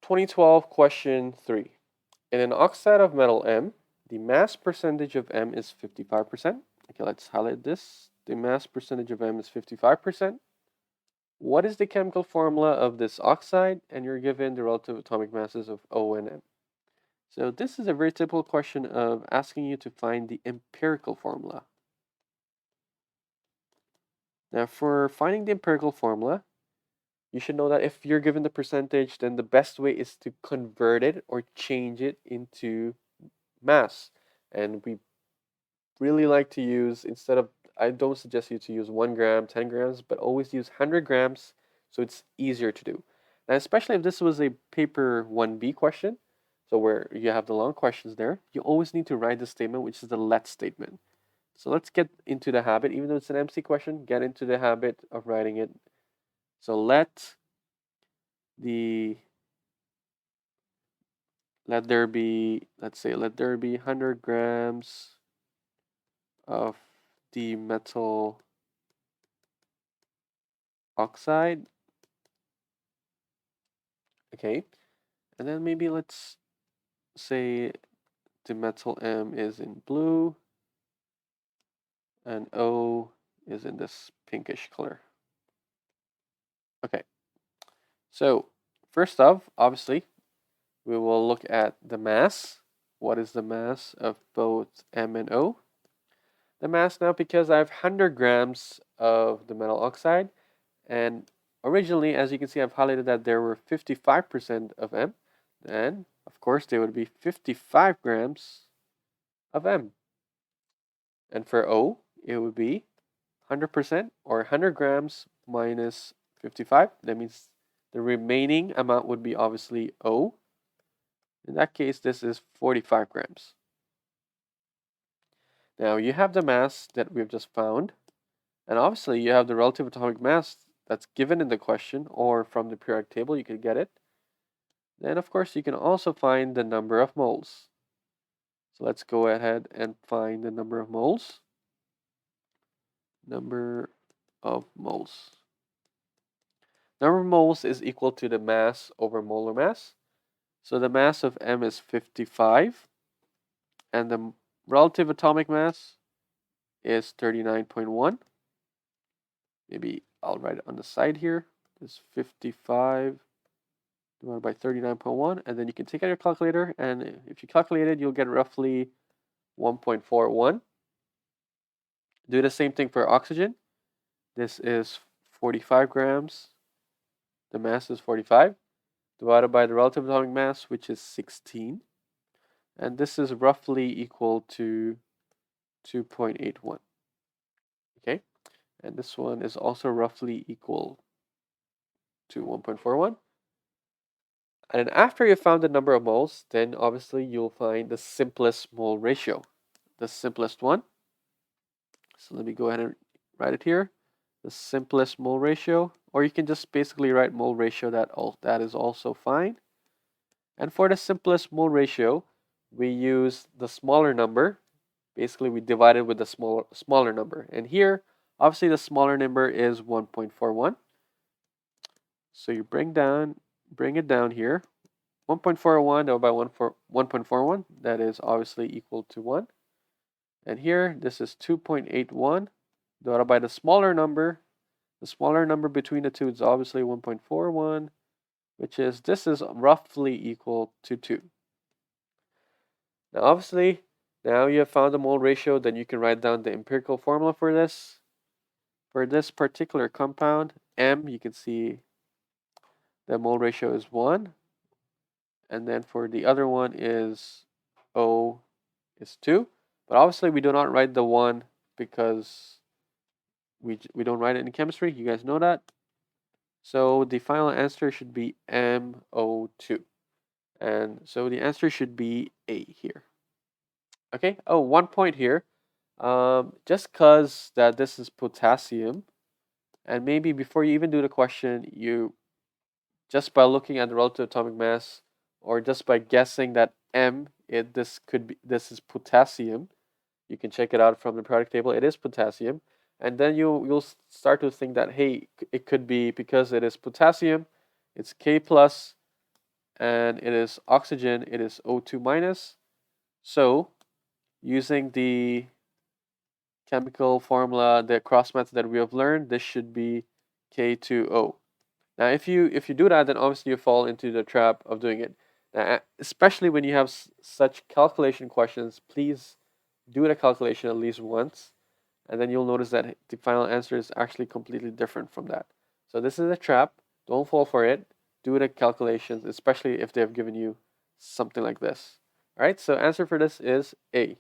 2012 question 3. In an oxide of metal M, the mass percentage of M is 55%. Okay, let's highlight this. The mass percentage of M is 55%. What is the chemical formula of this oxide? And you're given the relative atomic masses of O and M. So this is a very typical question of asking you to find the empirical formula. Now for finding the empirical formula, you should know that if you're given the percentage, then the best way is to convert it or change it into mass. And we really like to use, instead of, I don't suggest you to use 1 gram, 10 grams, but always use 100 grams so it's easier to do. Now, especially if this was a paper 1B question, so where you have the long questions there, you always need to write the statement, which is the let statement. So let's get into the habit, even though it's an MC question, get into the habit of writing it. So let there be, let's say, let there be 100 grams of the metal oxide. Okay, and then maybe let's say the metal M is in blue and O is in this pinkish color. Okay, so first off, obviously, we will look at the mass. What is the mass of both M and O? The mass now, because I have 100 grams of the metal oxide, and originally, as you can see, I've highlighted that there were 55% of M, and of course, there would be 55 grams of M. And for O, it would be 100% or 100 grams minus 55. That means the remaining amount would be obviously O. In that case, this is 45 grams. Now you have the mass that we've just found, and obviously you have the relative atomic mass that's given in the question, or from the periodic table you could get it. Then of course you can also find the number of moles. So let's go ahead and find the number of moles. Number of moles. Number of moles is equal to the mass over molar mass. So the mass of M is 55, and the relative atomic mass is 39.1. Maybe I'll write it on the side here. It's 55 divided by 39.1, and then you can take out your calculator, and if you calculate it, you'll get roughly 1.41. Do the same thing for oxygen. This is 45 grams. The mass is 45, divided by the relative atomic mass, which is 16. And this is roughly equal to 2.81. Okay, and this one is also roughly equal to 1.41. And after you found the number of moles, then obviously you'll find the simplest mole ratio, the simplest one. So let me go ahead and write it here. The simplest mole ratio, or you can just basically write mole ratio, that is also fine. And for the simplest mole ratio, we use the smaller number. Basically, we divide it with the smaller number. And here, obviously, the smaller number is 1.41. So you bring it down here. 1.41 divided by 1.41, that is obviously equal to 1. And here, this is 2.81 divided by the smaller number. The smaller number between the two is obviously 1.41, which is, this is roughly equal to 2. Now, obviously, now you have found the mole ratio, then you can write down the empirical formula for this. For this particular compound, M, you can see the mole ratio is 1. And then for the other one is O is 2. But obviously, we do not write the 1 because we don't write it in chemistry. You guys know that. So the final answer should be MO2. And so the answer should be A here. Okay, oh, 1 point here. Just because that this is potassium, and maybe before you even do the question, you, just by looking at the relative atomic mass, or just by guessing that this is potassium, you can check it out from the periodic table. It is potassium, and then you'll start to think that, hey, it could be, because it is potassium, it's K plus, and it is oxygen, it is O2 minus. So using the chemical formula, the cross method that we have learned, this should be K2O. Now, if you do that, then obviously you fall into the trap of doing it. Especially when you have such calculation questions, please do the calculation at least once, and then you'll notice that the final answer is actually completely different from that. So this is a trap. Don't fall for it. Do the calculations, especially if they have given you something like this. All right, so answer for this is A.